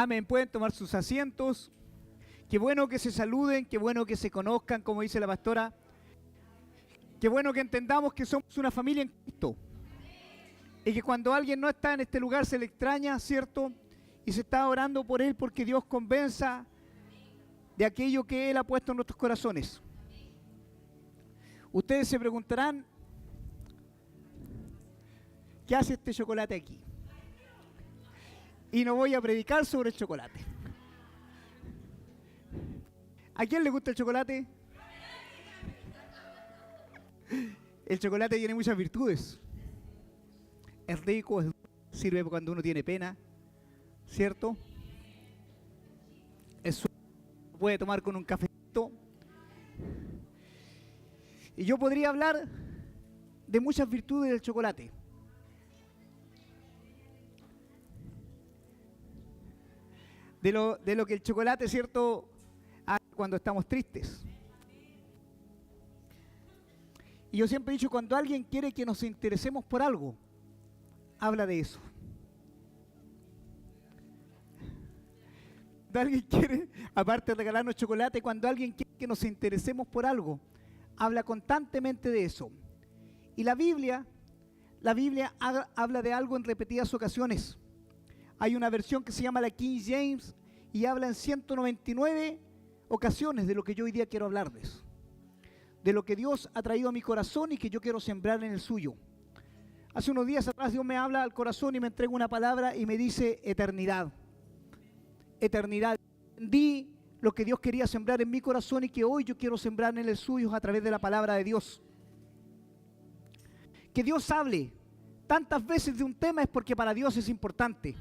Amén. Pueden tomar sus asientos. Qué bueno que se saluden, qué bueno que se conozcan, como dice la pastora. Qué bueno que entendamos que somos una familia en Cristo. Y que cuando alguien no está en este lugar se le extraña, ¿cierto? Y se está orando por él porque Dios convenza de aquello que Él ha puesto en nuestros corazones. Ustedes se preguntarán, ¿qué hace este chocolate aquí? Y no voy a predicar sobre el chocolate. ¿A quién le gusta el chocolate? El chocolate tiene muchas virtudes. Es rico, sirve cuando uno tiene pena, ¿cierto? Puede tomar con un cafecito. Y yo podría hablar de muchas virtudes del chocolate. De lo que el chocolate, ¿cierto?, hace cuando estamos tristes. Y yo siempre he dicho, cuando alguien quiere que nos interesemos por algo, habla de eso. Cuando alguien quiere, aparte de regalarnos chocolate, cuando alguien quiere que nos interesemos por algo, habla constantemente de eso. Y la Biblia habla de algo en repetidas ocasiones. Hay una versión que se llama la King James y habla en 199 ocasiones de lo que yo hoy día quiero hablarles. De lo que Dios ha traído a mi corazón y que yo quiero sembrar en el suyo. Hace unos días atrás Dios me habla al corazón y me entrega una palabra y me dice eternidad. Eternidad. Entendí lo que Dios quería sembrar en mi corazón y que hoy yo quiero sembrar en el suyo a través de la palabra de Dios. Que Dios hable tantas veces de un tema es porque para Dios es importante.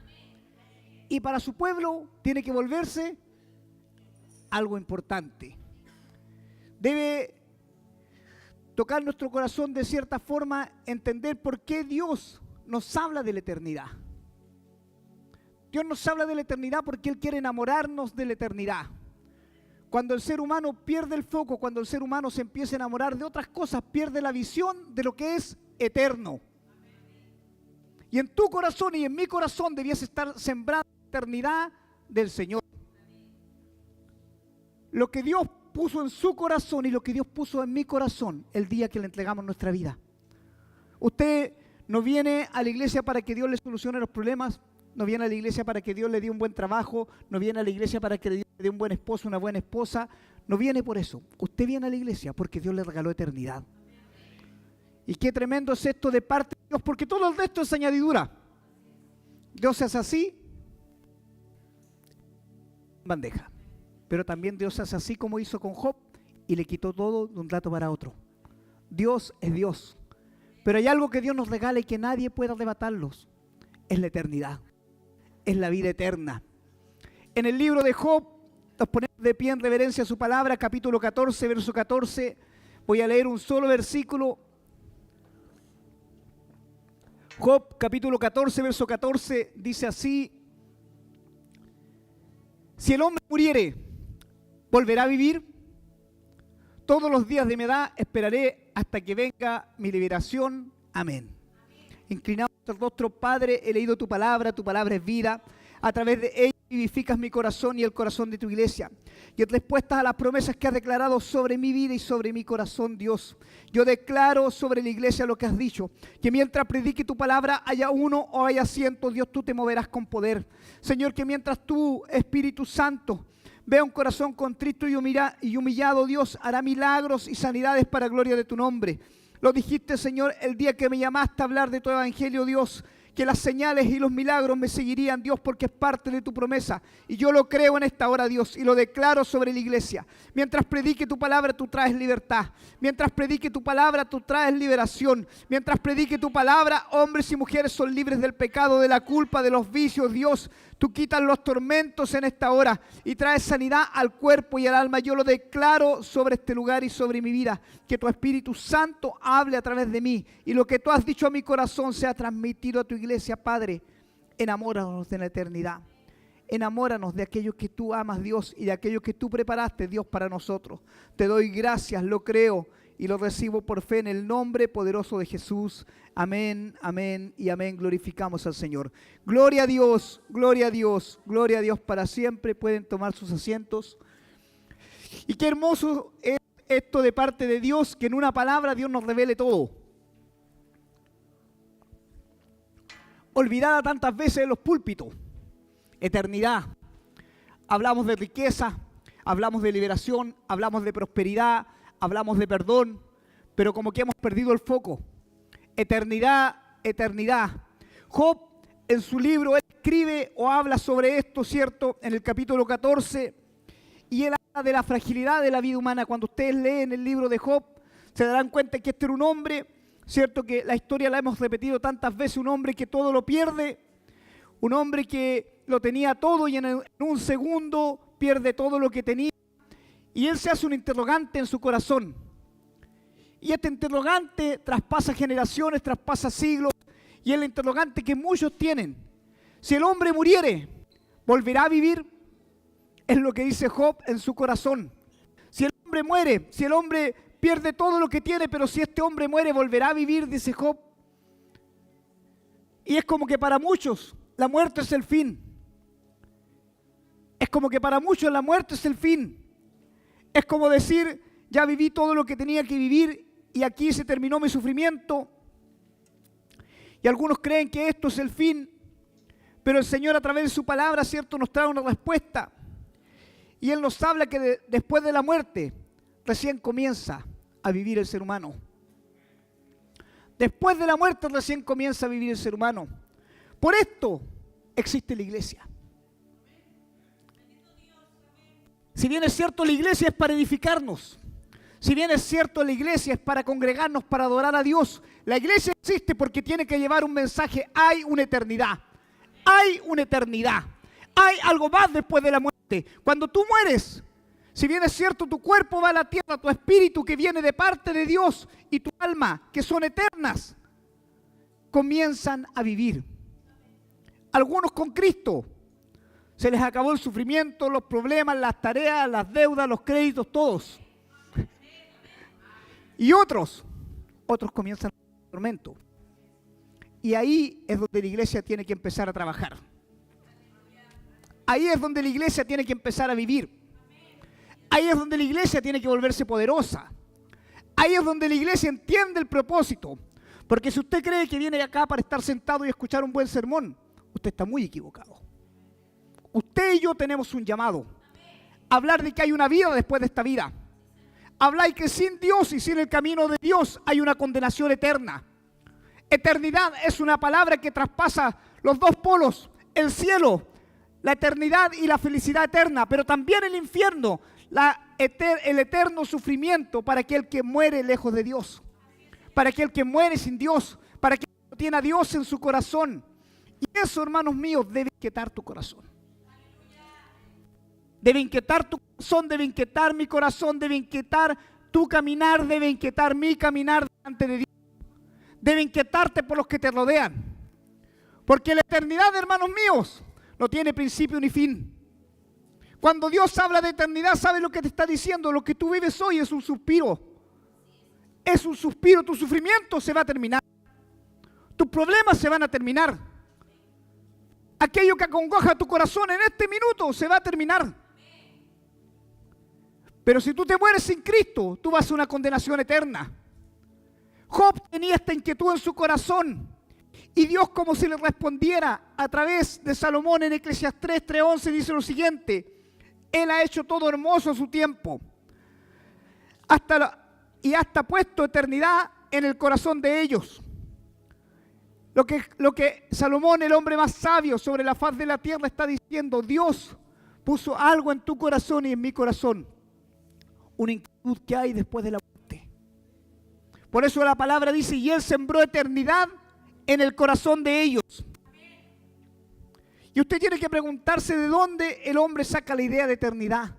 Y para su pueblo tiene que volverse algo importante. Debe tocar nuestro corazón de cierta forma, entender por qué Dios nos habla de la eternidad. Dios nos habla de la eternidad porque Él quiere enamorarnos de la eternidad. Cuando el ser humano pierde el foco, cuando el ser humano se empieza a enamorar de otras cosas, pierde la visión de lo que es eterno. Y en tu corazón y en mi corazón debías estar sembrando la eternidad del Señor. Lo que Dios puso en su corazón y lo que Dios puso en mi corazón el día que le entregamos nuestra vida. Usted no viene a la iglesia para que Dios le solucione los problemas, no viene a la iglesia para que Dios le dé un buen trabajo, no viene a la iglesia para que Dios le dé un buen esposo, una buena esposa, no viene por eso. Usted viene a la iglesia porque Dios le regaló eternidad. Y qué tremendo es esto de parte de Dios, porque todo el resto es añadidura. Dios es así, bandeja. Pero también Dios hace así como hizo con Job y le quitó todo de un rato para otro. Dios es Dios. Pero hay algo que Dios nos regala y que nadie puede arrebatarlos. Es la eternidad. Es la vida eterna. En el libro de Job, nos ponemos de pie en reverencia a su palabra, capítulo 14, verso 14. Voy a leer un solo versículo. Job, capítulo 14, verso 14, dice así: si el hombre muriere, ¿volverá a vivir? Todos los días de mi edad esperaré hasta que venga mi liberación. Amén. Inclinado nuestro rostro, Padre, he leído tu palabra es vida. A través de ella vivificas mi corazón y el corazón de tu iglesia. Y en respuesta a las promesas que has declarado sobre mi vida y sobre mi corazón, Dios, yo declaro sobre la iglesia lo que has dicho, que mientras predique tu palabra, haya uno o haya cientos, Dios, tú te moverás con poder. Señor, que mientras tú, Espíritu Santo, vea un corazón contrito y humillado, Dios, hará milagros y sanidades para gloria de tu nombre. Lo dijiste, Señor, el día que me llamaste a hablar de tu evangelio, Dios, que las señales y los milagros me seguirían, Dios, porque es parte de tu promesa. Y yo lo creo en esta hora, Dios, y lo declaro sobre la iglesia. Mientras predique tu palabra, tú traes libertad. Mientras predique tu palabra, tú traes liberación. Mientras predique tu palabra, hombres y mujeres son libres del pecado, de la culpa, de los vicios, Dios. Tú quitas los tormentos en esta hora y traes sanidad al cuerpo y al alma. Yo lo declaro sobre este lugar y sobre mi vida. Que tu Espíritu Santo hable a través de mí y lo que tú has dicho a mi corazón sea transmitido a tu iglesia, Padre. Enamóranos de la eternidad. Enamóranos de aquello que tú amas, Dios, y de aquello que tú preparaste, Dios, para nosotros. Te doy gracias, lo creo y lo recibo por fe en el nombre poderoso de Jesús. Amén, amén y amén. Glorificamos al Señor. Gloria a Dios, gloria a Dios, gloria a Dios para siempre. Pueden tomar sus asientos. Y qué hermoso es esto de parte de Dios, que en una palabra Dios nos revele todo. Olvidada tantas veces en los púlpitos. Eternidad. Hablamos de riqueza, hablamos de liberación, hablamos de prosperidad, hablamos de perdón, pero como que hemos perdido el foco. Eternidad, eternidad. Job en su libro él escribe o habla sobre esto, ¿cierto? En el capítulo 14, y él habla de la fragilidad de la vida humana. Cuando ustedes leen el libro de Job, se darán cuenta que este era un hombre, ¿cierto? Que la historia la hemos repetido tantas veces, un hombre que todo lo pierde, un hombre que lo tenía todo y en un segundo pierde todo lo que tenía. Y él se hace un interrogante en su corazón. Y este interrogante traspasa generaciones, traspasa siglos. Y es el interrogante que muchos tienen. Si el hombre muriere, ¿volverá a vivir? Es lo que dice Job en su corazón. Si el hombre muere, si el hombre pierde todo lo que tiene, pero si este hombre muere, ¿volverá a vivir? Dice Job. Y es como que para muchos la muerte es el fin. Es como que para muchos la muerte es el fin. Es como decir, ya viví todo lo que tenía que vivir y aquí se terminó mi sufrimiento. Y algunos creen que esto es el fin, pero el Señor a través de su palabra, ¿cierto?, nos trae una respuesta. Y Él nos habla que después de la muerte recién comienza a vivir el ser humano. Después de la muerte recién comienza a vivir el ser humano. Por esto existe la iglesia. Si bien es cierto, la iglesia es para edificarnos. Si bien es cierto, la iglesia es para congregarnos, para adorar a Dios. La iglesia existe porque tiene que llevar un mensaje. Hay una eternidad. Hay una eternidad. Hay algo más después de la muerte. Cuando tú mueres, si bien es cierto, tu cuerpo va a la tierra, tu espíritu que viene de parte de Dios y tu alma, que son eternas, comienzan a vivir. Algunos con Cristo. Se les acabó el sufrimiento, los problemas, las tareas, las deudas, los créditos, todos. Y otros comienzan el tormento. Y ahí es donde la iglesia tiene que empezar a trabajar. Ahí es donde la iglesia tiene que empezar a vivir. Ahí es donde la iglesia tiene que volverse poderosa. Ahí es donde la iglesia entiende el propósito. Porque si usted cree que viene acá para estar sentado y escuchar un buen sermón, usted está muy equivocado. Usted y yo tenemos un llamado. Hablar de que hay una vida después de esta vida. Hablar que sin Dios y sin el camino de Dios hay una condenación eterna. Eternidad es una palabra que traspasa los dos polos, el cielo, la eternidad y la felicidad eterna, pero también el infierno, el eterno sufrimiento para aquel que muere lejos de Dios, para aquel que muere sin Dios, para aquel que no tiene a Dios en su corazón. Y eso, hermanos míos, debe inquietar tu corazón. Debe inquietar tu corazón, debe inquietar mi corazón, debe inquietar tu caminar, debe inquietar mi caminar delante de Dios. Debe inquietarte por los que te rodean. Porque la eternidad, hermanos míos, no tiene principio ni fin. Cuando Dios habla de eternidad, ¿sabes lo que te está diciendo? Lo que tú vives hoy es un suspiro. Es un suspiro, tu sufrimiento se va a terminar. Tus problemas se van a terminar. Aquello que acongoja tu corazón en este minuto se va a terminar. Pero si tú te mueres sin Cristo, tú vas a una condenación eterna. Job tenía esta inquietud en su corazón. Y Dios, como si le respondiera a través de Salomón en Eclesiastés 3:11, dice lo siguiente: Él ha hecho todo hermoso a su tiempo. Hasta puesto eternidad en el corazón de ellos. Lo que Salomón, el hombre más sabio sobre la faz de la tierra, está diciendo: Dios puso algo en tu corazón y en mi corazón. Una inquietud que hay después de la muerte. Por eso la palabra dice: y Él sembró eternidad en el corazón de ellos. Y usted tiene que preguntarse de dónde el hombre saca la idea de eternidad.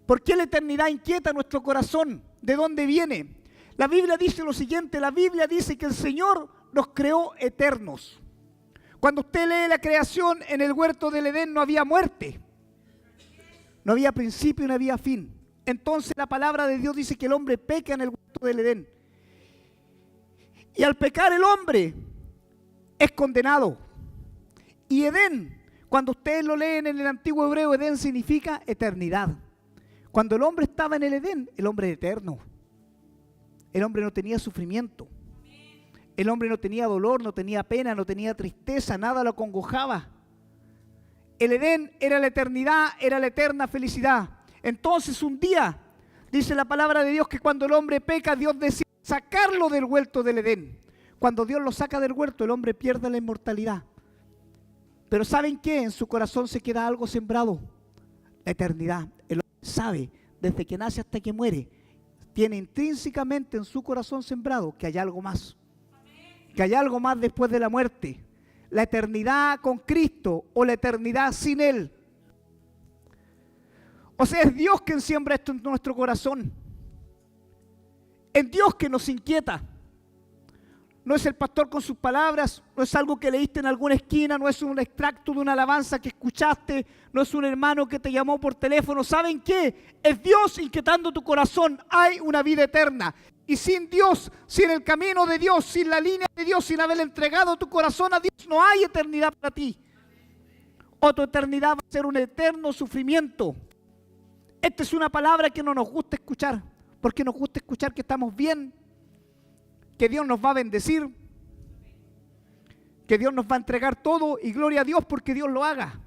¿Por qué la eternidad inquieta nuestro corazón? ¿De dónde viene? La Biblia dice lo siguiente: la Biblia dice que el Señor nos creó eternos. Cuando usted lee la creación, en el huerto del Edén no había muerte. No había principio y no había fin. entonces la palabra de Dios dice que el hombre peca en el huerto del Edén. Y al pecar el hombre es condenado. Y Edén, cuando ustedes lo leen en el antiguo hebreo, Edén significa eternidad. Cuando el hombre estaba en el Edén, el hombre era eterno. El hombre no tenía sufrimiento. El hombre no tenía dolor, no tenía pena, no tenía tristeza, nada lo acongojaba. El Edén era la eternidad, era la eterna felicidad. Entonces un día, dice la palabra de Dios, que cuando el hombre peca, Dios decide sacarlo del huerto del Edén. Cuando Dios lo saca del huerto, el hombre pierde la inmortalidad. Pero ¿saben qué? En su corazón se queda algo sembrado, la eternidad. El hombre sabe, desde que nace hasta que muere, tiene intrínsecamente en su corazón sembrado que hay algo más. Que hay algo más después de la muerte. La eternidad con Cristo o la eternidad sin Él. O sea, es Dios quien siembra esto en nuestro corazón. Es Dios que nos inquieta. No es el pastor con sus palabras, no es algo que leíste en alguna esquina, no es un extracto de una alabanza que escuchaste, no es un hermano que te llamó por teléfono. ¿Saben qué? Es Dios inquietando tu corazón. Hay una vida eterna. Y sin Dios, sin el camino de Dios, sin la línea de Dios, sin haber entregado tu corazón a Dios, no hay eternidad para ti. O tu eternidad va a ser un eterno sufrimiento. Esta es una palabra que no nos gusta escuchar, porque nos gusta escuchar que estamos bien, que Dios nos va a bendecir, que Dios nos va a entregar todo y gloria a Dios porque Dios lo haga.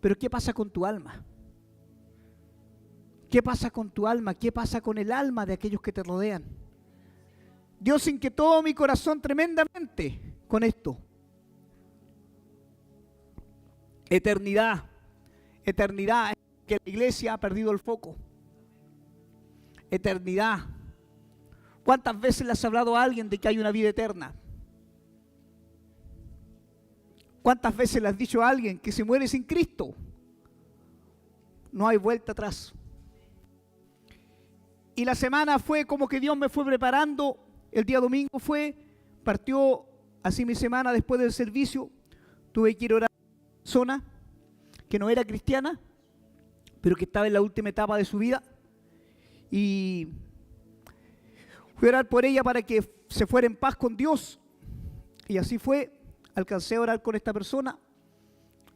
Pero ¿qué pasa con tu alma? ¿Qué pasa con tu alma? ¿Qué pasa con el alma de aquellos que te rodean? Dios inquietó mi corazón tremendamente con esto. Eternidad. Eternidad es que la iglesia ha perdido el foco. Eternidad. ¿Cuántas veces le has hablado a alguien de que hay una vida eterna? ¿Cuántas veces le has dicho a alguien que se muere sin Cristo? No hay vuelta atrás. Y la semana fue como que Dios me fue preparando. El día domingo partió así mi semana después del servicio. Tuve que ir a orar a una persona que no era cristiana, pero que estaba en la última etapa de su vida. Y fui a orar por ella para que se fuera en paz con Dios. Y así fue. Alcancé a orar con esta persona.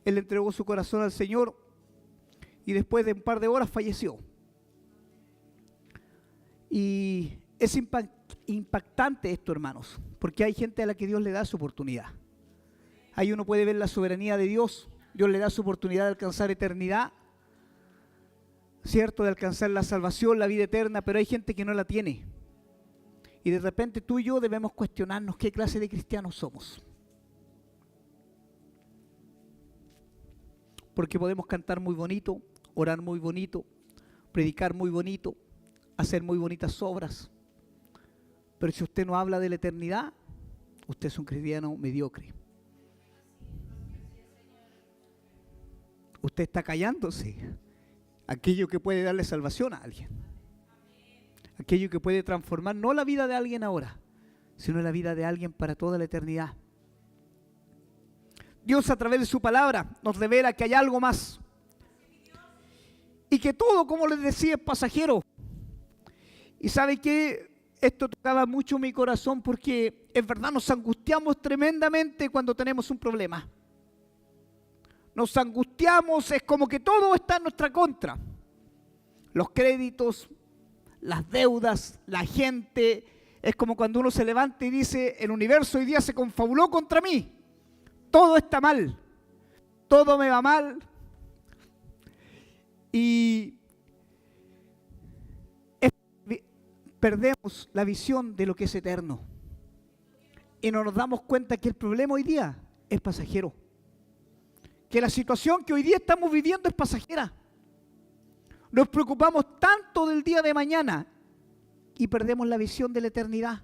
Él le entregó su corazón al Señor. Y después de un par de horas falleció. Y es impactante esto, hermanos. Porque hay gente a la que Dios le da su oportunidad. Ahí uno puede ver la soberanía de Dios. Dios le da su oportunidad de alcanzar eternidad. ¿Cierto? De alcanzar la salvación, la vida eterna. Pero hay gente que no la tiene. Y de repente tú y yo debemos cuestionarnos qué clase de cristianos somos. Porque podemos cantar muy bonito, orar muy bonito, predicar muy bonito, hacer muy bonitas obras. Pero si usted no habla de la eternidad, usted es un cristiano mediocre. Usted está callándose aquello que puede darle salvación a alguien. Aquello que puede transformar no la vida de alguien ahora, sino la vida de alguien para toda la eternidad. Dios a través de su palabra nos revela que hay algo más. Y que todo, como les decía, es pasajero. Y sabe que esto tocaba mucho mi corazón porque es verdad, nos angustiamos tremendamente cuando tenemos un problema. Nos angustiamos, es como que todo está en nuestra contra. Los créditos, las deudas, la gente. Es como cuando uno se levanta y dice, el universo hoy día se confabuló contra mí. Todo está mal. Todo me va mal. Y perdemos la visión de lo que es eterno. Y no nos damos cuenta que el problema hoy día es pasajero. Que la situación que hoy día estamos viviendo es pasajera. Nos preocupamos tanto del día de mañana y perdemos la visión de la eternidad.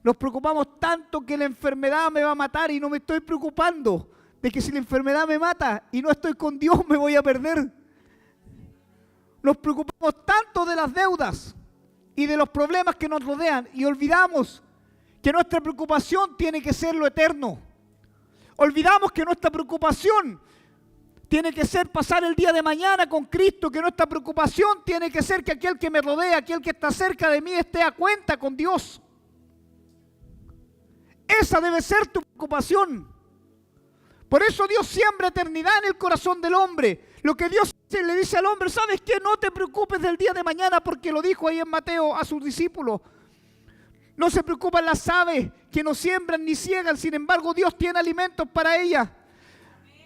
Nos preocupamos tanto que la enfermedad me va a matar y no me estoy preocupando de que si la enfermedad me mata y no estoy con Dios me voy a perder. Nos preocupamos tanto de las deudas y de los problemas que nos rodean y olvidamos que nuestra preocupación tiene que ser lo eterno. Olvidamos que nuestra preocupación tiene que ser pasar el día de mañana con Cristo, que nuestra preocupación tiene que ser que aquel que me rodea, aquel que está cerca de mí, esté a cuenta con Dios. Esa debe ser tu preocupación. Por eso Dios siembra eternidad en el corazón del hombre. Lo que Dios le dice al hombre, ¿sabes qué? No te preocupes del día de mañana, porque lo dijo ahí en Mateo a sus discípulos. No se preocupan las aves que no siembran ni ciegan, sin embargo Dios tiene alimentos para ellas.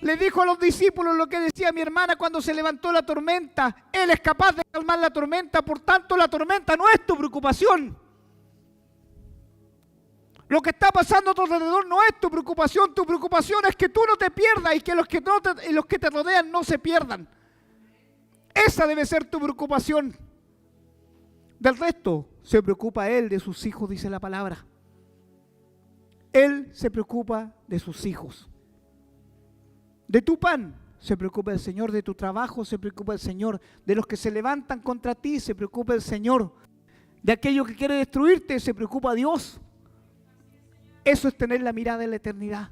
Le dijo a los discípulos lo que decía mi hermana cuando se levantó la tormenta. Él es capaz de calmar la tormenta, por tanto la tormenta no es tu preocupación. Lo que está pasando a tu alrededor no es tu preocupación es que tú no te pierdas y que los que te rodean no se pierdan. Esa debe ser tu preocupación. Del resto se preocupa Él de sus hijos, dice la palabra. Él se preocupa de sus hijos. De tu pan se preocupa el Señor, de tu trabajo se preocupa el Señor, de los que se levantan contra ti se preocupa el Señor, de aquello que quiere destruirte se preocupa Dios. Eso es tener la mirada en la eternidad.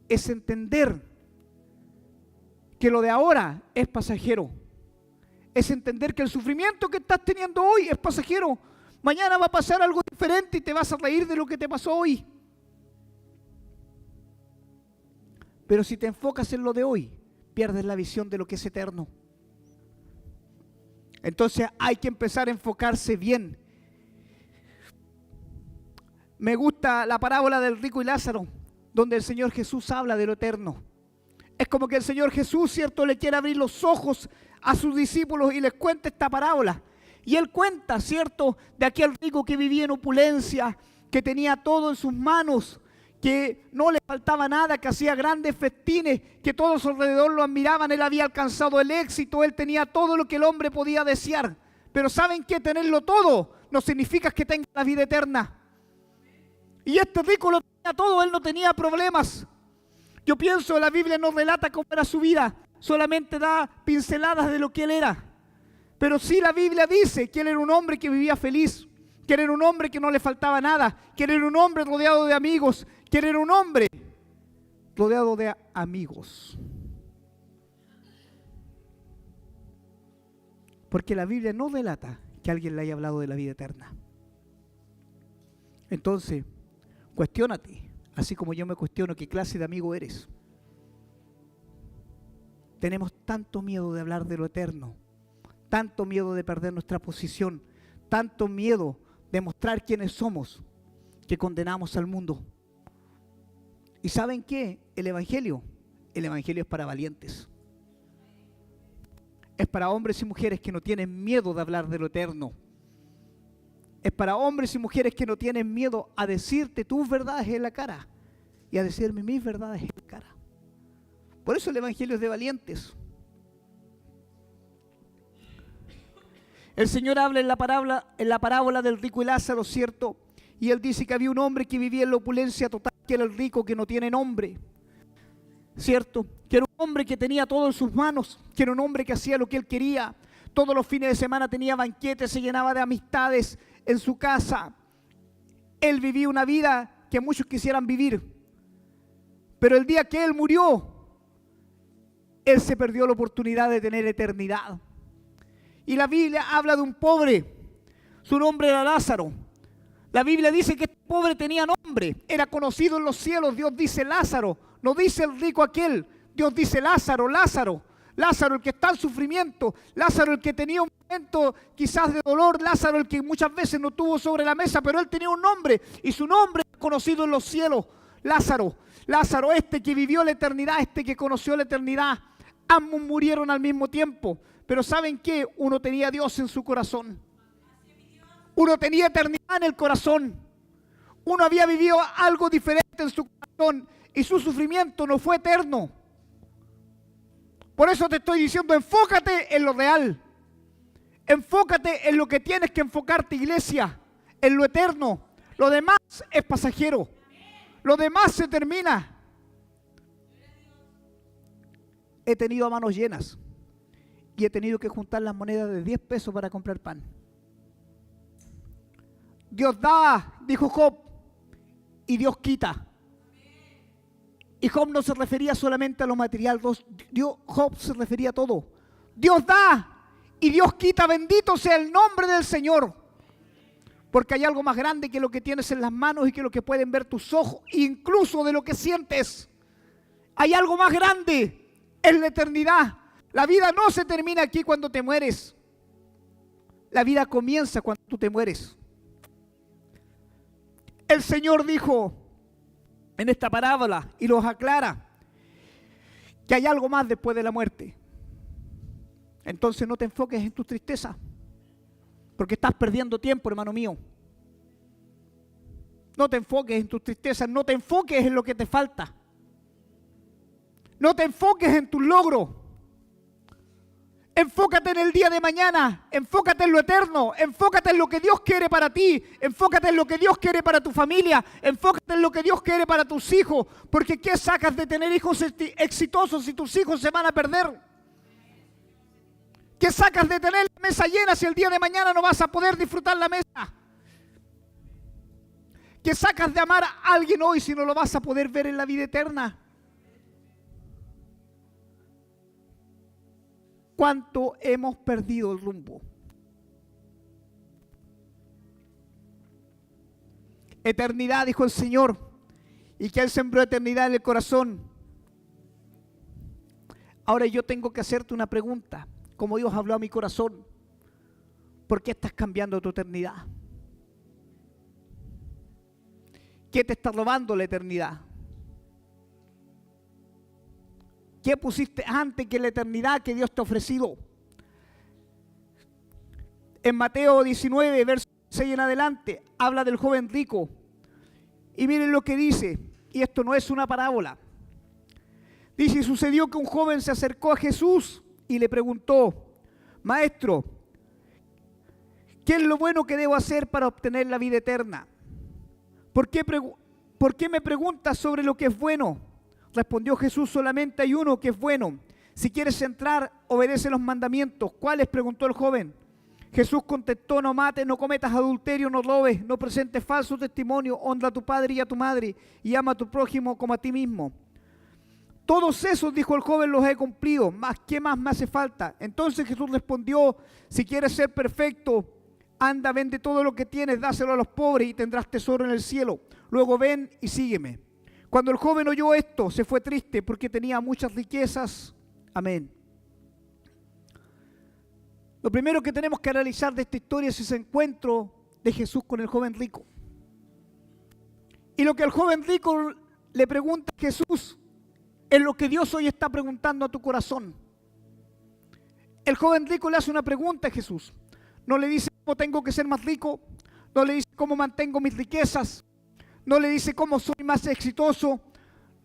Es entender que lo de ahora es pasajero. Es entender que el sufrimiento que estás teniendo hoy es pasajero. Mañana va a pasar algo diferente y te vas a reír de lo que te pasó hoy. Pero si te enfocas en lo de hoy, pierdes la visión de lo que es eterno. Entonces hay que empezar a enfocarse bien. Me gusta la parábola del rico y Lázaro, donde el Señor Jesús habla de lo eterno. Es como que el Señor Jesús, ¿cierto?, le quiere abrir los ojos a sus discípulos y les cuenta esta parábola. Y Él cuenta, ¿cierto?, de aquel rico que vivía en opulencia, que tenía todo en sus manos, que no le faltaba nada, que hacía grandes festines, que todos a su alrededor lo admiraban. Él había alcanzado el éxito, él tenía todo lo que el hombre podía desear. Pero ¿saben qué? Tenerlo todo no significa que tenga la vida eterna. Y este rico lo tenía todo, él no tenía problemas. Yo pienso, la Biblia no relata cómo era su vida, solamente da pinceladas de lo que él era. Pero sí la Biblia dice que él era un hombre que vivía feliz, que él era un hombre que no le faltaba nada, que él era un hombre rodeado de amigos, que él era un hombre rodeado de amigos. Porque la Biblia no relata que alguien le haya hablado de la vida eterna. Entonces, cuestiónate, así como yo me cuestiono qué clase de amigo eres. Tenemos tanto miedo de hablar de lo eterno, tanto miedo de perder nuestra posición, tanto miedo de mostrar quiénes somos, que condenamos al mundo. ¿Y saben qué? El Evangelio es para valientes. Es para hombres y mujeres que no tienen miedo de hablar de lo eterno. Es para hombres y mujeres que no tienen miedo a decirte tus verdades en la cara y a decirme mis verdades en la cara. Por eso el Evangelio es de valientes. El Señor habla en la parábola del rico y Lázaro, ¿cierto? Y Él dice que había un hombre que vivía en la opulencia total, que era el rico que no tiene nombre, ¿cierto? Que era un hombre que tenía todo en sus manos, que era un hombre que hacía lo que él quería. Todos los fines de semana tenía banquetes, se llenaba de amistades en su casa. Él vivía una vida que muchos quisieran vivir. Pero el día que él murió, él se perdió la oportunidad de tener eternidad. Y la Biblia habla de un pobre. Su nombre era Lázaro. La Biblia dice que este pobre tenía nombre. Era conocido en los cielos. Dios dice Lázaro. No dice el rico aquel. Dios dice Lázaro, Lázaro. Lázaro el que está en sufrimiento. Lázaro el que tenía un momento quizás de dolor. Lázaro el que muchas veces no tuvo sobre la mesa. Pero él tenía un nombre. Y su nombre es conocido en los cielos. Lázaro. Lázaro, este que vivió la eternidad. Este que conoció la eternidad. Ambos murieron al mismo tiempo. Pero ¿saben qué? Uno tenía a Dios en su corazón. Uno tenía eternidad en el corazón. Uno había vivido algo diferente en su corazón. Y su sufrimiento no fue eterno. Por eso te estoy diciendo, enfócate en lo real. Enfócate en lo que tienes que enfocarte, iglesia. En lo eterno. Lo demás es pasajero. Lo demás se termina. He tenido manos llenas. Y he tenido que juntar las monedas de 10 pesos para comprar pan. Dios da, dijo Job, y Dios quita. Y Job no se refería solamente a lo material, Job se refería a todo. Dios da y Dios quita, bendito sea el nombre del Señor. Porque hay algo más grande que lo que tienes en las manos y que lo que pueden ver tus ojos, incluso de lo que sientes. Hay algo más grande, es la eternidad. La vida no se termina aquí cuando te mueres. La vida comienza cuando tú te mueres. El Señor dijo en esta parábola y los aclara que hay algo más después de la muerte. Entonces no te enfoques en tu tristeza, porque estás perdiendo tiempo, hermano mío. No te enfoques en tus tristezas, no te enfoques en lo que te falta. No te enfoques en tus logros. Enfócate en el día de mañana, enfócate en lo eterno, enfócate en lo que Dios quiere para ti, enfócate en lo que Dios quiere para tu familia, enfócate en lo que Dios quiere para tus hijos, porque ¿qué sacas de tener hijos exitosos si tus hijos se van a perder? ¿Qué sacas de tener la mesa llena si el día de mañana no vas a poder disfrutar la mesa? ¿Qué sacas de amar a alguien hoy si no lo vas a poder ver en la vida eterna? ¿Cuánto hemos perdido el rumbo? Eternidad, dijo el Señor, y que Él sembró eternidad en el corazón. Ahora yo tengo que hacerte una pregunta, como Dios habló a mi corazón. ¿Por qué estás cambiando tu eternidad? ¿Qué te está robando la eternidad? ¿Qué pusiste antes que la eternidad que Dios te ha ofrecido? En Mateo 19, verso 6 en adelante, habla del joven rico. Y miren lo que dice, y esto no es una parábola. Dice, sucedió que un joven se acercó a Jesús y le preguntó, Maestro, ¿qué es lo bueno que debo hacer para obtener la vida eterna? ¿Por qué me preguntas sobre lo que es bueno? Respondió Jesús, solamente hay uno que es bueno. Si quieres entrar, obedece los mandamientos. ¿Cuáles?, preguntó el joven. Jesús contestó, no mates, no cometas adulterio, no robes, no presentes falso testimonio, honra a tu padre y a tu madre, y ama a tu prójimo como a ti mismo. Todos esos, dijo el joven, los he cumplido. ¿Qué más me hace falta? Entonces Jesús respondió, si quieres ser perfecto, anda, vende todo lo que tienes, dáselo a los pobres y tendrás tesoro en el cielo. Luego ven y sígueme. Cuando el joven oyó esto, se fue triste porque tenía muchas riquezas. Amén. Lo primero que tenemos que analizar de esta historia es ese encuentro de Jesús con el joven rico. Y lo que el joven rico le pregunta a Jesús es lo que Dios hoy está preguntando a tu corazón. El joven rico le hace una pregunta a Jesús. No le dice cómo tengo que ser más rico, no le dice cómo mantengo mis riquezas, no le dice cómo soy más exitoso,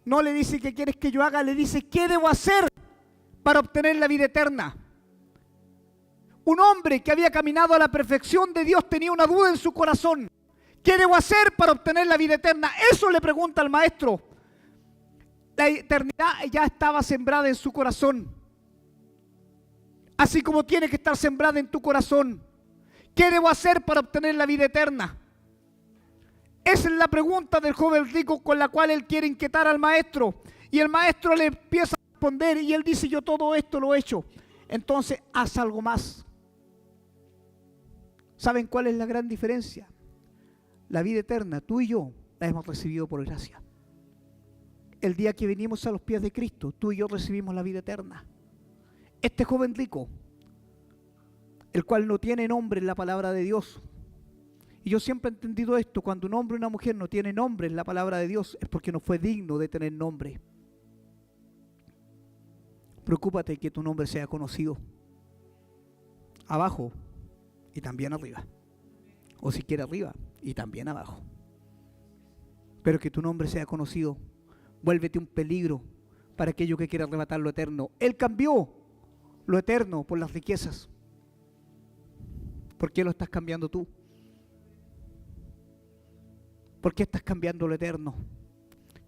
no le dice qué quieres que yo haga, le dice qué debo hacer para obtener la vida eterna. Un hombre que había caminado a la perfección de Dios tenía una duda en su corazón. ¿Qué debo hacer para obtener la vida eterna? Eso le pregunta al maestro. La eternidad ya estaba sembrada en su corazón. Así como tiene que estar sembrada en tu corazón. ¿Qué debo hacer para obtener la vida eterna? Esa es la pregunta del joven rico con la cual él quiere inquietar al maestro. Y el maestro le empieza a responder y él dice, yo todo esto lo he hecho. Entonces, haz algo más. ¿Saben cuál es la gran diferencia? La vida eterna, tú y yo, la hemos recibido por gracia. El día que venimos a los pies de Cristo, tú y yo recibimos la vida eterna. Este joven rico, el cual no tiene nombre en la palabra de Dios. Y yo siempre he entendido esto, cuando un hombre o una mujer no tiene nombre en la palabra de Dios, es porque no fue digno de tener nombre. Preocúpate que tu nombre sea conocido. Abajo y también arriba. O si quiere arriba y también abajo. Pero que tu nombre sea conocido. Vuélvete un peligro para aquello que quiera arrebatar lo eterno. Él cambió lo eterno por las riquezas. ¿Por qué lo estás cambiando tú? ¿Por qué estás cambiando lo eterno?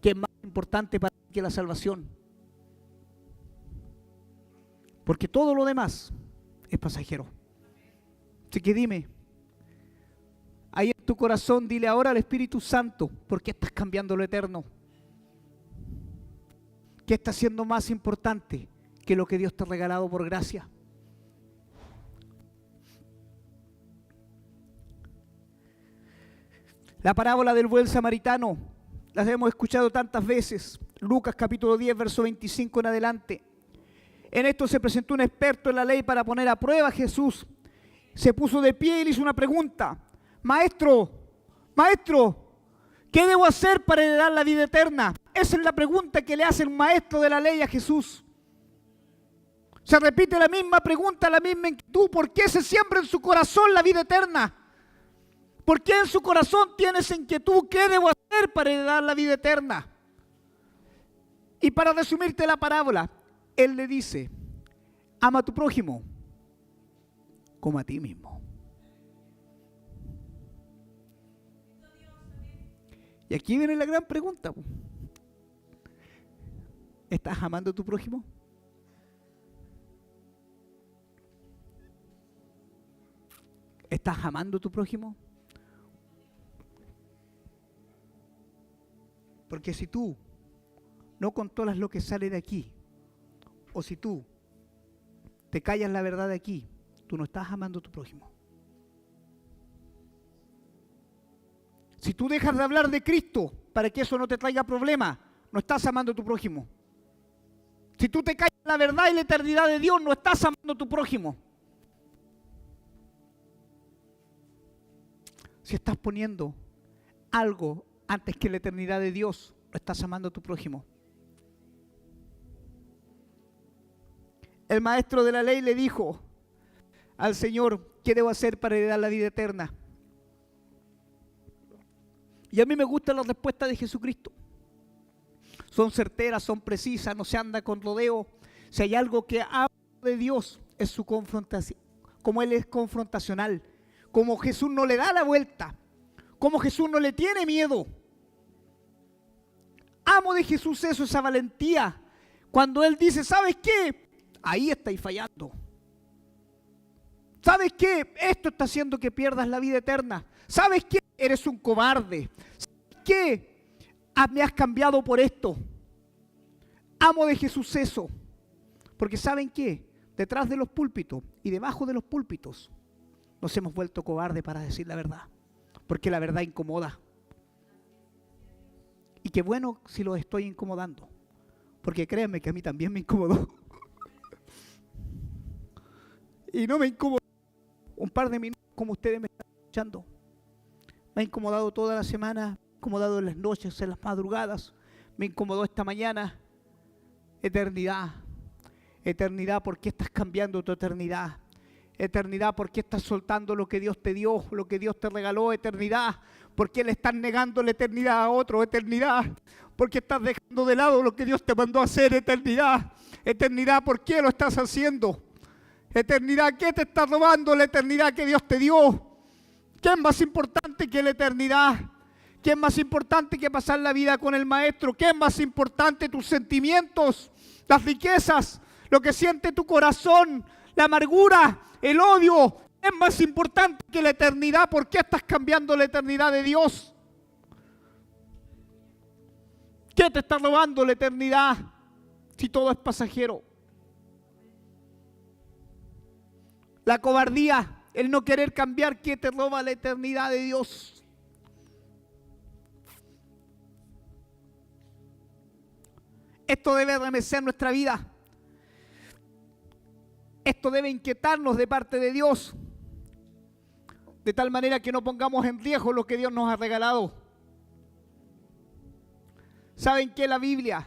¿Qué es más importante para ti que la salvación? Porque todo lo demás es pasajero. Así que dime, ahí en tu corazón, dile ahora al Espíritu Santo, ¿por qué estás cambiando lo eterno? ¿Qué está siendo más importante que lo que Dios te ha regalado por gracia? La parábola del buen samaritano, las hemos escuchado tantas veces. Lucas capítulo 10, verso 25 en adelante. En esto se presentó un experto en la ley para poner a prueba a Jesús. Se puso de pie y le hizo una pregunta. Maestro, ¿qué debo hacer para heredar la vida eterna? Esa es la pregunta que le hace el maestro de la ley a Jesús. Se repite la misma pregunta, la misma inquietud. ¿Por qué se siembra en su corazón la vida eterna? ¿Por qué en su corazón tiene esa inquietud? ¿Qué debo hacer para heredar la vida eterna? Y para resumirte la parábola, él le dice, ama a tu prójimo como a ti mismo. Y aquí viene la gran pregunta. ¿Estás amando a tu prójimo? ¿Estás amando a tu prójimo? Porque si tú no controlas lo que sale de aquí, o si tú te callas la verdad de aquí, tú no estás amando a tu prójimo. Si tú dejas de hablar de Cristo para que eso no te traiga problemas, no estás amando a tu prójimo. Si tú te callas la verdad y la eternidad de Dios, no estás amando a tu prójimo. Si estás poniendo algo antes que la eternidad de Dios, no estás amando a tu prójimo. El maestro de la ley le dijo al Señor, ¿qué debo hacer para heredar la vida eterna? Y a mí me gusta la respuesta de Jesucristo. Son certeras, son precisas, no se anda con rodeo. Si hay algo que habla de Dios, es su confrontación. Como Él es confrontacional, como Jesús no le da la vuelta, como Jesús no le tiene miedo. Amo de Jesús eso, esa valentía. Cuando Él dice, ¿sabes qué? Ahí estáis fallando. ¿Sabes qué? Esto está haciendo que pierdas la vida eterna. ¿Sabes qué? Eres un cobarde. ¿Sabes qué? Me has cambiado por esto. Amo de Jesús eso. Porque ¿saben qué? Detrás de los púlpitos y debajo de los púlpitos nos hemos vuelto cobardes para decir la verdad. Porque la verdad incomoda. Y qué bueno si los estoy incomodando. Porque créanme que a mí también me incomodó. Y no me incomodó un par de minutos como ustedes me están escuchando. Me ha incomodado toda la semana, me ha incomodado en las noches, en las madrugadas. Me incomodó esta mañana. Eternidad. Eternidad, ¿por qué estás cambiando tu eternidad? Eternidad, ¿por qué estás soltando lo que Dios te dio, lo que Dios te regaló? Eternidad, ¿por qué le estás negando la eternidad a otro? Eternidad, ¿por qué estás dejando de lado lo que Dios te mandó a hacer? Eternidad, eternidad, ¿por qué lo estás haciendo? Eternidad, ¿qué te está robando la eternidad que Dios te dio? ¿Qué es más importante que la eternidad? ¿Qué es más importante que pasar la vida con el Maestro? ¿Qué es más importante? Tus sentimientos, las riquezas, lo que siente tu corazón, la amargura, el odio. ¿Qué es más importante que la eternidad? ¿Por qué estás cambiando la eternidad de Dios? ¿Qué te está robando la eternidad si todo es pasajero? La cobardía, el no querer cambiar, ¿qué te roba la eternidad de Dios? Esto debe remecer nuestra vida. Esto debe inquietarnos de parte de Dios, de tal manera que no pongamos en riesgo lo que Dios nos ha regalado. ¿Saben qué? La Biblia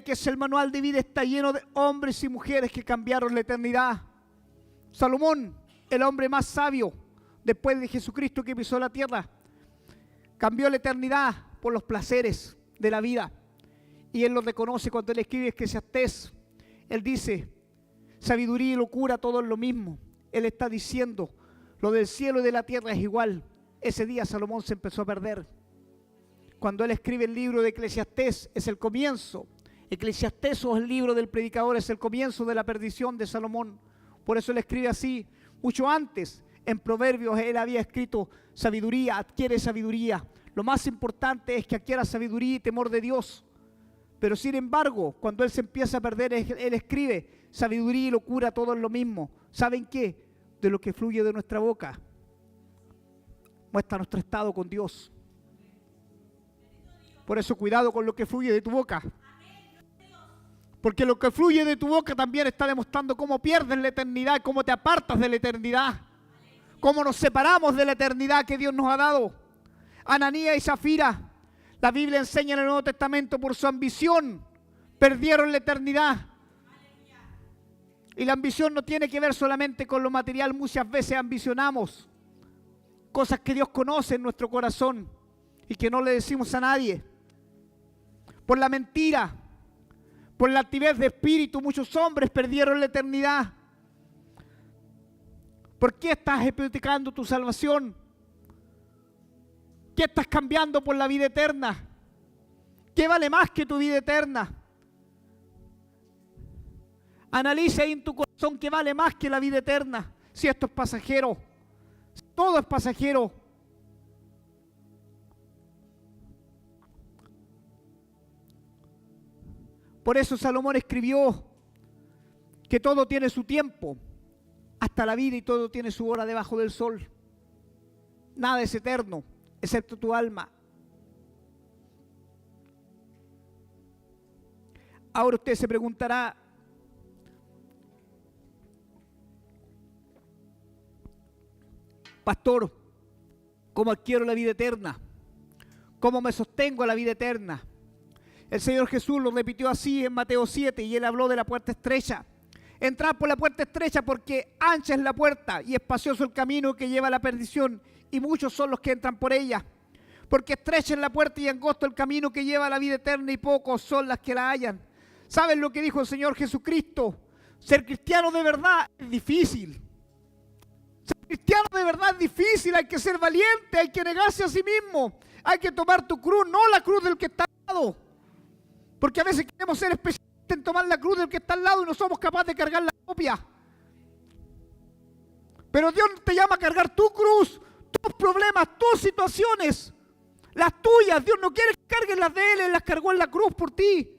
que es el manual de vida, está lleno de hombres y mujeres que cambiaron la eternidad. Salomón, el hombre más sabio después de Jesucristo que pisó la tierra, cambió la eternidad por los placeres de la vida. Y él lo reconoce cuando él escribe Eclesiastés. Él dice, sabiduría y locura, todo es lo mismo. Él está diciendo, lo del cielo y de la tierra es igual. Ese día Salomón se empezó a perder. Cuando él escribe el libro de Eclesiastés, es el comienzo. Eclesiastés, o el libro del predicador, es el comienzo de la perdición de Salomón. Por eso él escribe así. Mucho antes, en Proverbios, él había escrito, sabiduría, adquiere sabiduría. Lo más importante es que adquiera sabiduría y temor de Dios. Pero sin embargo, cuando él se empieza a perder, él escribe, sabiduría y locura, todo es lo mismo. ¿Saben qué? De lo que fluye de nuestra boca muestra nuestro estado con Dios. Por eso cuidado con lo que fluye de tu boca. Porque lo que fluye de tu boca también está demostrando cómo pierdes la eternidad, cómo te apartas de la eternidad, cómo nos separamos de la eternidad que Dios nos ha dado. Ananías y Zafira, la Biblia enseña en el Nuevo Testamento, por su ambición perdieron la eternidad. Y la ambición no tiene que ver solamente con lo material. Muchas veces ambicionamos cosas que Dios conoce en nuestro corazón y que no le decimos a nadie. Por la mentira, por la altivez de espíritu, muchos hombres perdieron la eternidad. ¿Por qué estás hipotecando tu salvación? ¿Qué estás cambiando por la vida eterna? ¿Qué vale más que tu vida eterna? Analiza ahí en tu corazón qué vale más que la vida eterna. Si esto es pasajero, todo es pasajero. Por eso Salomón escribió que todo tiene su tiempo, hasta la vida, y todo tiene su hora debajo del sol. Nada es eterno, excepto tu alma. Ahora usted se preguntará, pastor, ¿cómo adquiero la vida eterna? ¿Cómo me sostengo a la vida eterna? El Señor Jesús lo repitió así en Mateo 7 y Él habló de la puerta estrecha. Entrad por la puerta estrecha porque ancha es la puerta y espacioso el camino que lleva a la perdición y muchos son los que entran por ella. Porque estrecha es la puerta y angosto el camino que lleva a la vida eterna y pocos son las que la hallan. ¿Saben lo que dijo el Señor Jesucristo? Ser cristiano de verdad es difícil. Ser cristiano de verdad es difícil, hay que ser valiente, hay que negarse a sí mismo, hay que tomar tu cruz, no la cruz del que está al lado. Porque a veces queremos ser especialistas en tomar la cruz del que está al lado y no somos capaces de cargar la propia. Pero Dios te llama a cargar tu cruz, tus problemas, tus situaciones, las tuyas. Dios no quiere que cargues las de Él, Él las cargó en la cruz por ti.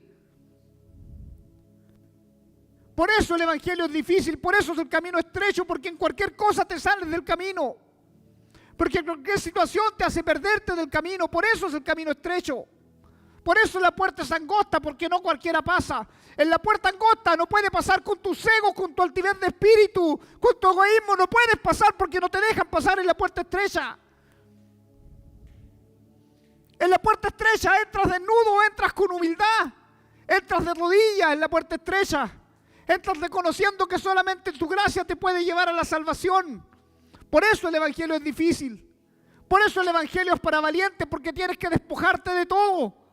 Por eso el Evangelio es difícil, por eso es el camino estrecho, porque en cualquier cosa te sales del camino. Porque cualquier situación te hace perderte del camino, por eso es el camino estrecho. Por eso la puerta es angosta, porque no cualquiera pasa. En la puerta angosta no puede pasar con tus egos, con tu altivez de espíritu, con tu egoísmo, no puedes pasar porque no te dejan pasar en la puerta estrecha. En la puerta estrecha entras desnudo, entras con humildad, entras de rodillas en la puerta estrecha. Entras reconociendo que solamente tu gracia te puede llevar a la salvación. Por eso el Evangelio es difícil. Por eso el Evangelio es para valientes, porque tienes que despojarte de todo.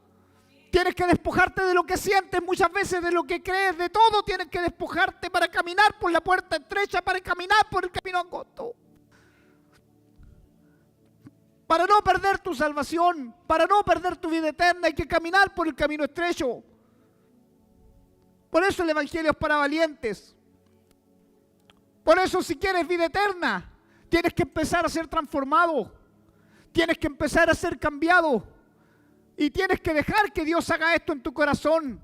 Tienes que despojarte de lo que sientes, muchas veces de lo que crees, de todo tienes que despojarte para caminar por la puerta estrecha, para caminar por el camino angosto. Para no perder tu salvación, para no perder tu vida eterna, hay que caminar por el camino estrecho. Por eso el Evangelio es para valientes. Por eso si quieres vida eterna, tienes que empezar a ser transformado. Tienes que empezar a ser cambiado. Y tienes que dejar que Dios haga esto en tu corazón.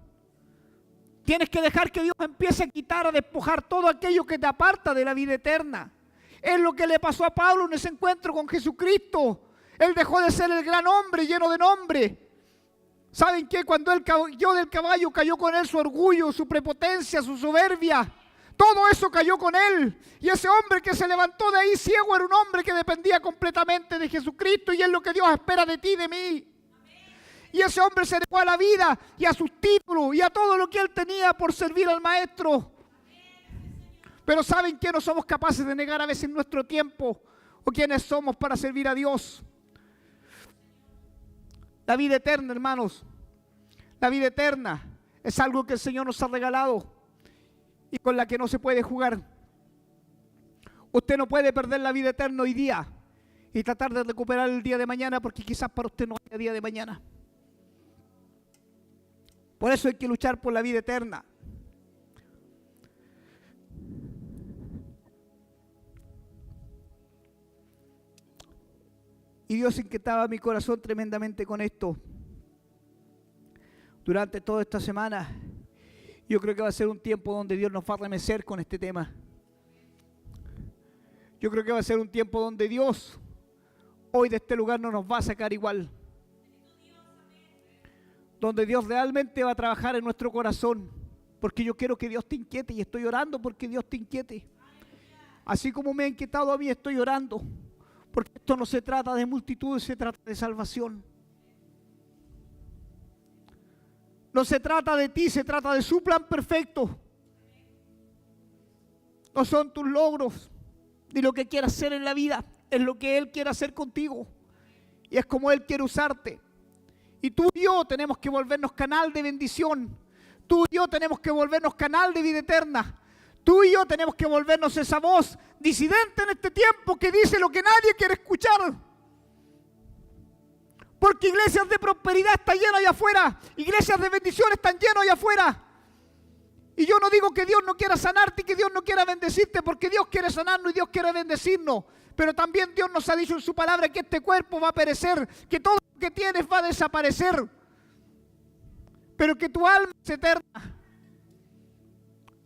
Tienes que dejar que Dios empiece a quitar, a despojar todo aquello que te aparta de la vida eterna. Es lo que le pasó a Pablo en ese encuentro con Jesucristo. Él dejó de ser el gran hombre lleno de nombre. ¿Saben qué? Cuando él cayó del caballo, cayó con él su orgullo, su prepotencia, su soberbia. Todo eso cayó con él. Y ese hombre que se levantó de ahí ciego era un hombre que dependía completamente de Jesucristo. Y es lo que Dios espera de ti y de mí. Y ese hombre se dejó a la vida y a sus títulos y a todo lo que él tenía por servir al Maestro. Pero ¿saben qué? No somos capaces de negar a veces nuestro tiempo o quiénes somos para servir a Dios. La vida eterna, hermanos, la vida eterna es algo que el Señor nos ha regalado y con la que no se puede jugar. Usted no puede perder la vida eterna hoy día y tratar de recuperar el día de mañana, porque quizás para usted no haya día de mañana. Por eso hay que luchar por la vida eterna. Y Dios inquietaba mi corazón tremendamente con esto. durante toda esta semana. Yo creo que va a ser un tiempo donde Dios nos va a remecer con este tema. Yo creo que va a ser un tiempo donde Dios hoy de este lugar no nos va a sacar igual. Donde Dios realmente va a trabajar en nuestro corazón. Porque yo quiero que Dios te inquiete y estoy orando porque Dios te inquiete. Así como me ha inquietado a mí, estoy orando. Porque esto no se trata de multitudes, se trata de salvación. No se trata de ti, se trata de su plan perfecto. No son tus logros, ni lo que quieras hacer en la vida. Es lo que Él quiere hacer contigo. Y es como Él quiere usarte. Y tú y yo tenemos que volvernos canal de bendición. Tú y yo tenemos que volvernos canal de vida eterna. Tú y yo tenemos que volvernos esa voz disidente en este tiempo que dice lo que nadie quiere escuchar. Porque iglesias de prosperidad están llenas allá afuera. Iglesias de bendición están llenas allá afuera. Y yo no digo que Dios no quiera sanarte y que Dios no quiera bendecirte, porque Dios quiere sanarnos y Dios quiere bendecirnos. Pero también Dios nos ha dicho en su palabra que este cuerpo va a perecer, que todo lo que tienes va a desaparecer, pero que tu alma es eterna.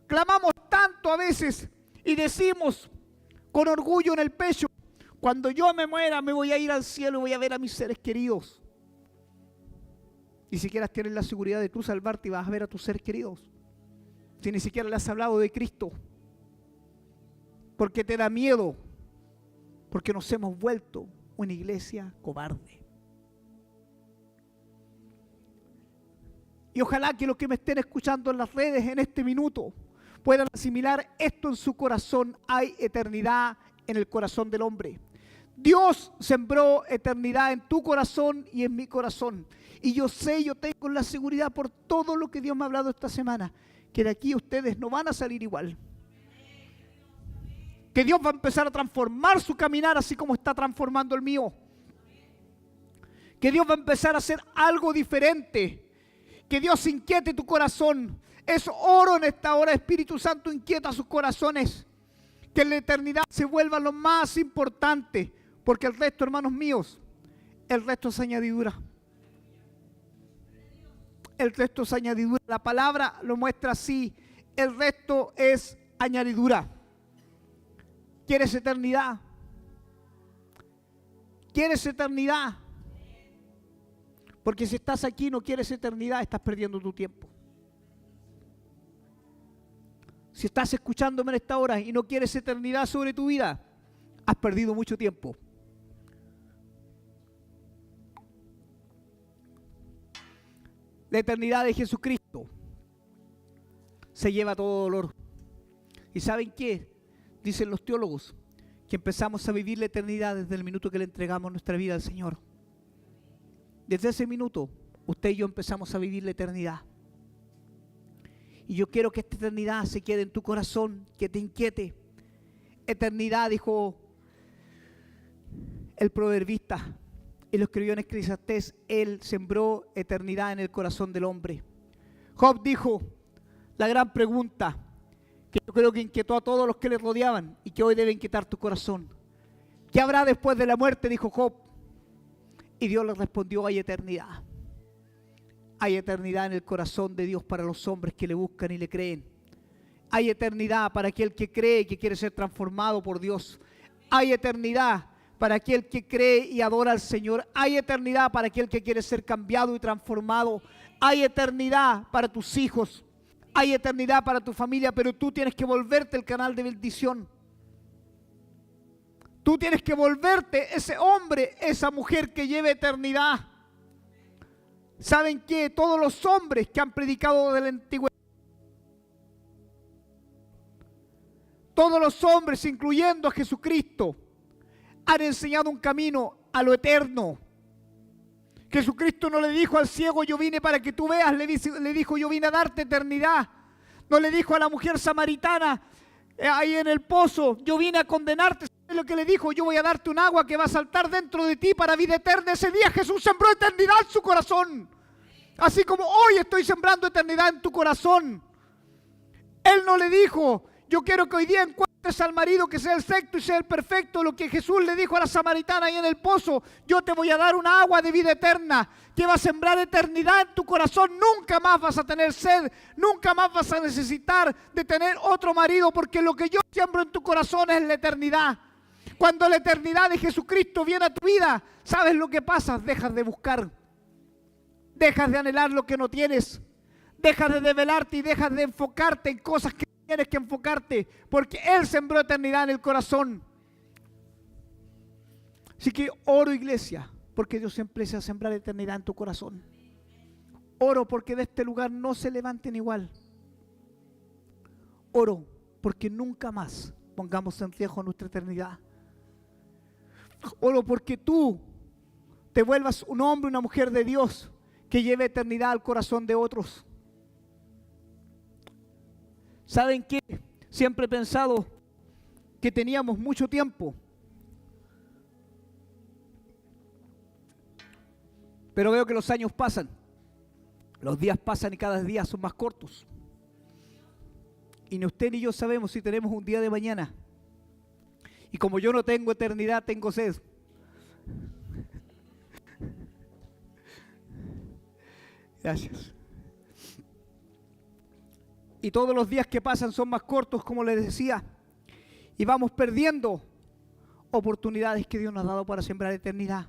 Clamamos tanto a veces y decimos con orgullo en el pecho: cuando yo me muera me voy a ir al cielo y voy a ver a mis seres queridos. Ni siquiera tienes la seguridad de tú salvarte y vas a ver a tus seres queridos. Si ni siquiera le has hablado de Cristo. Porque te da miedo. Porque nos hemos vuelto una iglesia cobarde. Y ojalá que los que me estén escuchando en las redes en este minuto puedan asimilar esto en su corazón. Hay eternidad en el corazón del hombre. Dios sembró eternidad en tu corazón y en mi corazón. Y yo sé, yo tengo la seguridad por todo lo que Dios me ha hablado esta semana, que de aquí ustedes no van a salir igual. Que Dios va a empezar a transformar su caminar así como está transformando el mío. Que Dios va a empezar a hacer algo diferente. Que Dios inquiete tu corazón. Es oro en esta hora. Espíritu Santo, inquieta sus corazones. Que en la eternidad se vuelva lo más importante. Porque el resto, hermanos míos, el resto es añadidura. El resto es añadidura. La palabra lo muestra así. El resto es añadidura. ¿Quieres eternidad? ¿Quieres eternidad? Porque si estás aquí y no quieres eternidad, estás perdiendo tu tiempo. Si estás escuchándome en esta hora y no quieres eternidad sobre tu vida, has perdido mucho tiempo. La eternidad de Jesucristo se lleva todo dolor. ¿Y saben qué? Dicen los teólogos que empezamos a vivir la eternidad desde el minuto que le entregamos nuestra vida al Señor. Desde ese minuto, usted y yo empezamos a vivir la eternidad. Y yo quiero que esta eternidad se quede en tu corazón, que te inquiete. Eternidad, dijo el proverbista, y lo escribió en Eclesiastés: Él sembró eternidad en el corazón del hombre. Job dijo la gran pregunta, que yo creo que inquietó a todos los que le rodeaban y que hoy debe inquietar tu corazón. ¿Qué habrá después de la muerte?, dijo Job. Y Dios le respondió: hay eternidad. Hay eternidad en el corazón de Dios para los hombres que le buscan y le creen. Hay eternidad para aquel que cree y que quiere ser transformado por Dios. Hay eternidad para aquel que cree y adora al Señor. Hay eternidad para aquel que quiere ser cambiado y transformado. Hay eternidad para tus hijos. Hay eternidad para tu familia, pero tú tienes que volverte el canal de bendición. Tú tienes que volverte ese hombre, esa mujer que lleve eternidad. ¿Saben qué? Todos los hombres que han predicado de la antigüedad, todos los hombres, incluyendo a Jesucristo, han enseñado un camino a lo eterno. Jesucristo no le dijo al ciego: yo vine para que tú veas, le dijo: yo vine a darte eternidad. No le dijo a la mujer samaritana ahí en el pozo: yo vine a condenarte. ¿Sabes lo que le dijo? Yo voy a darte un agua que va a saltar dentro de ti para vida eterna. Ese día Jesús sembró eternidad en su corazón. Así como hoy estoy sembrando eternidad en tu corazón. Él no le dijo: yo quiero que hoy día encuentres encuentres al marido que sea el sexto y sea el perfecto, lo que Jesús le dijo a la samaritana ahí en el pozo, yo te voy a dar una agua de vida eterna que va a sembrar eternidad en tu corazón. Nunca más vas a tener sed, nunca más vas a necesitar de tener otro marido, porque lo que yo siembro en tu corazón es la eternidad. Cuando la eternidad de Jesucristo viene a tu vida, ¿sabes lo que pasa? Dejas de buscar, dejas de anhelar lo que no tienes, dejas de desvelarte y dejas de enfocarte en cosas que tienes que enfocarte, porque Él sembró eternidad en el corazón. Así que oro, iglesia, porque Dios empiece a sembrar eternidad en tu corazón. Oro porque de este lugar no se levanten igual. Oro porque nunca más pongamos en riesgo nuestra eternidad. Oro porque tú te vuelvas un hombre, una mujer de Dios que lleve eternidad al corazón de otros. ¿Saben qué? Siempre he pensado que teníamos mucho tiempo, pero veo que los años pasan, los días pasan y cada día son más cortos. Y ni usted ni yo sabemos si tenemos un día de mañana. Y como yo no tengo eternidad, tengo sed. Gracias. Y todos los días que pasan son más cortos, como les decía, y vamos perdiendo oportunidades que Dios nos ha dado para sembrar eternidad.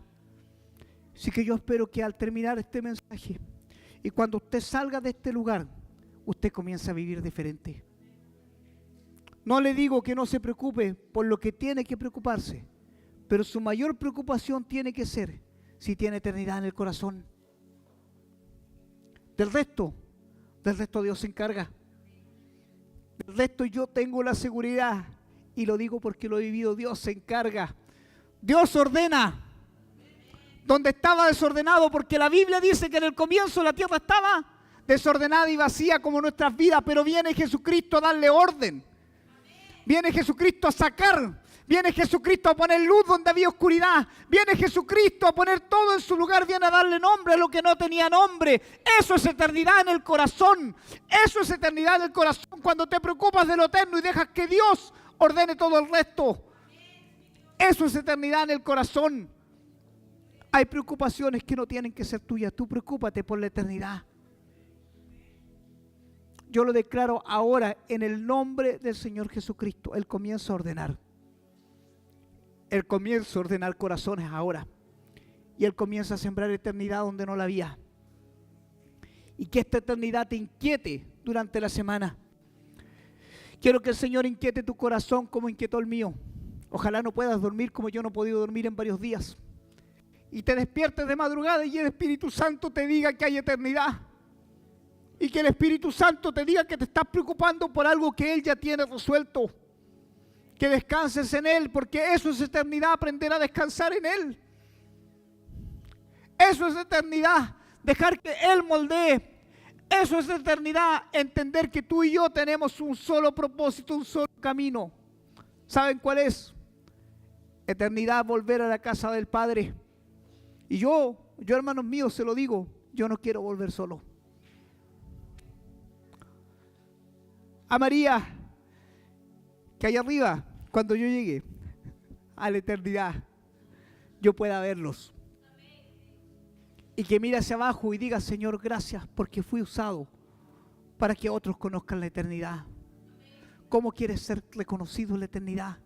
Así que yo espero que al terminar este mensaje y cuando usted salga de este lugar, usted comience a vivir diferente. No le digo que no se preocupe por lo que tiene que preocuparse, pero su mayor preocupación tiene que ser si tiene eternidad en el corazón. Del resto Dios se encarga. Del resto yo tengo la seguridad, y lo digo porque lo he vivido, Dios se encarga. Dios ordena donde estaba desordenado, porque la Biblia dice que en el comienzo la tierra estaba desordenada y vacía como nuestras vidas, pero viene Jesucristo a darle orden. Viene Jesucristo a sacar, viene Jesucristo a poner luz donde había oscuridad, viene Jesucristo a poner todo en su lugar, viene a darle nombre a lo que no tenía nombre. Eso es eternidad en el corazón, eso es eternidad en el corazón, cuando te preocupas de lo eterno y dejas que Dios ordene todo el resto. Eso es eternidad en el corazón. Hay preocupaciones que no tienen que ser tuyas, tú preocúpate por la eternidad. Yo lo declaro ahora en el nombre del Señor Jesucristo. Él comienza a ordenar. Él comienza a ordenar corazones ahora. Y Él comienza a sembrar eternidad donde no la había. Y que esta eternidad te inquiete durante la semana. Quiero que el Señor inquiete tu corazón como inquietó el mío. Ojalá no puedas dormir como yo no he podido dormir en varios días. Y te despiertes de madrugada y el Espíritu Santo te diga que hay eternidad. Y que el Espíritu Santo te diga que te estás preocupando por algo que Él ya tiene resuelto. Que descanses en Él, porque eso es eternidad, aprender a descansar en Él. Eso es eternidad, dejar que Él moldee. Eso es eternidad, entender que tú y yo tenemos un solo propósito, un solo camino. ¿Saben cuál es? Eternidad, volver a la casa del Padre. Y yo hermanos míos, se lo digo, yo no quiero volver solo. A María, que allá arriba, cuando yo llegue a la eternidad, yo pueda verlos. Y que mire hacia abajo y diga, Señor, gracias porque fui usado para que otros conozcan la eternidad. ¿Cómo quieres ser reconocido en la eternidad?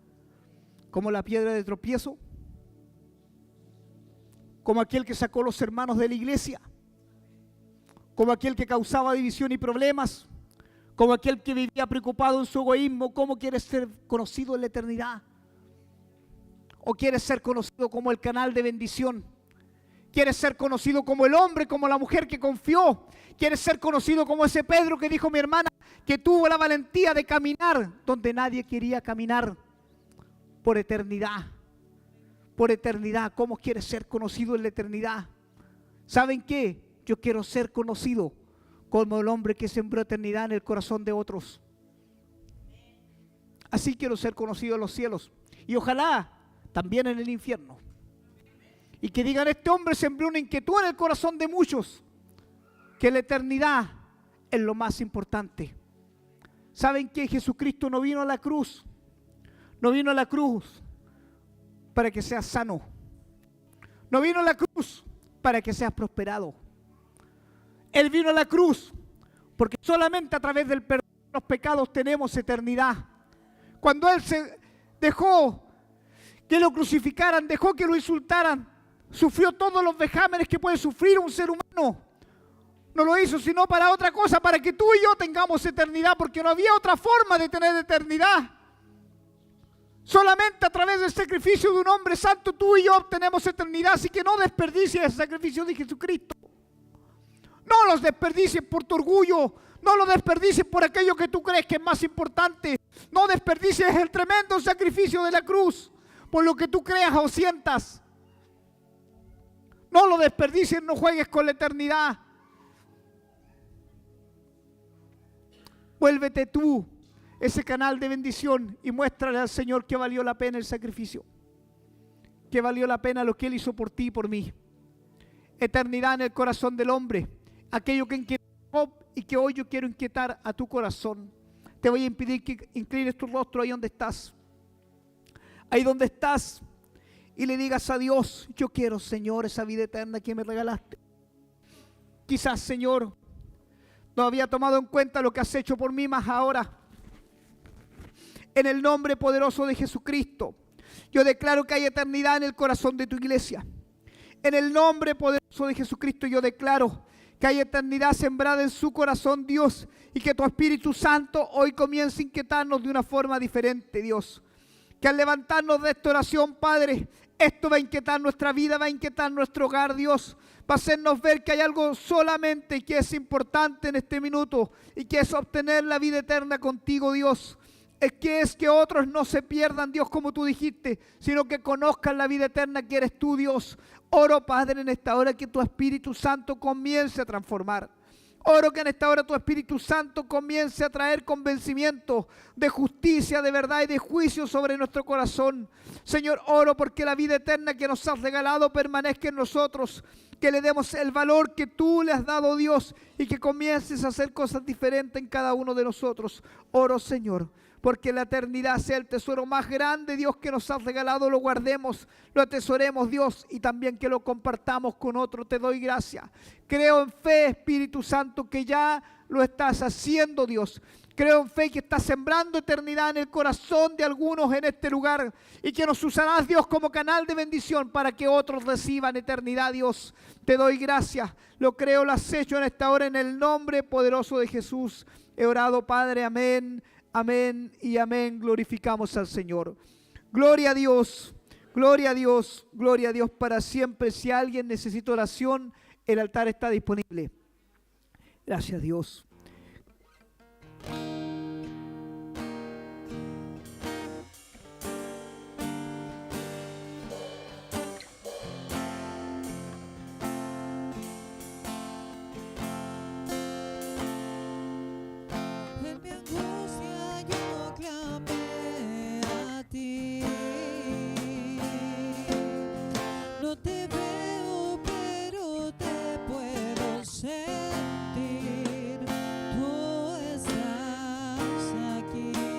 ¿Como la piedra de tropiezo? ¿Como aquel que sacó los hermanos de la iglesia? ¿Como aquel que causaba división y problemas? Como aquel que vivía preocupado en su egoísmo. ¿Cómo quieres ser conocido en la eternidad? ¿O quieres ser conocido como el canal de bendición? ¿Quieres ser conocido como el hombre, como la mujer que confió? ¿Quieres ser conocido como ese Pedro que dijo mi hermana, que tuvo la valentía de caminar donde nadie quería caminar? Por eternidad. Por eternidad. ¿Cómo quieres ser conocido en la eternidad? ¿Saben qué? Yo quiero ser conocido como el hombre que sembró eternidad en el corazón de otros. Así quiero ser conocido en los cielos. Y ojalá también en el infierno. Y que digan, este hombre sembró una inquietud en el corazón de muchos. Que la eternidad es lo más importante. ¿Saben que Jesucristo no vino a la cruz No vino a la cruz para que seas sano. No vino a la cruz para que seas prosperado. Él vino a la cruz porque solamente a través del perdón de los pecados tenemos eternidad. Cuando Él se dejó que lo crucificaran, dejó que lo insultaran, sufrió todos los vejámenes que puede sufrir un ser humano. No lo hizo sino para otra cosa, para que tú y yo tengamos eternidad, porque no había otra forma de tener eternidad. Solamente a través del sacrificio de un hombre santo tú y yo obtenemos eternidad, así que no desperdicies el sacrificio de Jesucristo. No los desperdicies por tu orgullo, no los desperdicies por aquello que tú crees que es más importante. No desperdicies el tremendo sacrificio de la cruz por lo que tú creas o sientas. No lo desperdicies, no juegues con la eternidad. Vuélvete tú ese canal de bendición y muéstrale al Señor que valió la pena el sacrificio, que valió la pena lo que Él hizo por ti y por mí. Eternidad en el corazón del hombre, aquello que inquietó a Job y que hoy yo quiero inquietar a tu corazón. Te voy a impedir que inclines tu rostro ahí donde estás. Ahí donde estás y le digas a Dios: yo quiero, Señor, esa vida eterna que me regalaste. Quizás, Señor, no había tomado en cuenta lo que has hecho por mí, más ahora, en el nombre poderoso de Jesucristo, yo declaro que hay eternidad en el corazón de tu iglesia. En el nombre poderoso de Jesucristo yo declaro que hay eternidad sembrada en su corazón, Dios, y que tu Espíritu Santo hoy comience a inquietarnos de una forma diferente, Dios. Que al levantarnos de esta oración, Padre, esto va a inquietar nuestra vida, va a inquietar nuestro hogar, Dios. Va a hacernos ver que hay algo solamente que es importante en este minuto y que es obtener la vida eterna contigo, Dios. Es que otros no se pierdan, Dios, como tú dijiste, sino que conozcan la vida eterna que eres tú, Dios. Oro, Padre, en esta hora que tu Espíritu Santo comience a transformar. Oro que en esta hora tu Espíritu Santo comience a traer convencimiento de justicia, de verdad y de juicio sobre nuestro corazón. Señor, oro porque la vida eterna que nos has regalado permanezca en nosotros, que le demos el valor que tú le has dado, Dios, y que comiences a hacer cosas diferentes en cada uno de nosotros. Oro, Señor, porque la eternidad sea el tesoro más grande, Dios, que nos has regalado, lo guardemos, lo atesoremos, Dios, y también que lo compartamos con otros. Te doy gracias. Creo en fe, Espíritu Santo, que ya lo estás haciendo, Dios. Creo en fe que estás sembrando eternidad en el corazón de algunos en este lugar y que nos usarás, Dios, como canal de bendición para que otros reciban eternidad, Dios. Te doy gracias. Lo creo, lo has hecho en esta hora en el nombre poderoso de Jesús. He orado, Padre. Amén. Amén y amén. Glorificamos al Señor. Gloria a Dios, gloria a Dios, gloria a Dios para siempre. Si alguien necesita oración, el altar está disponible. Gracias, Dios.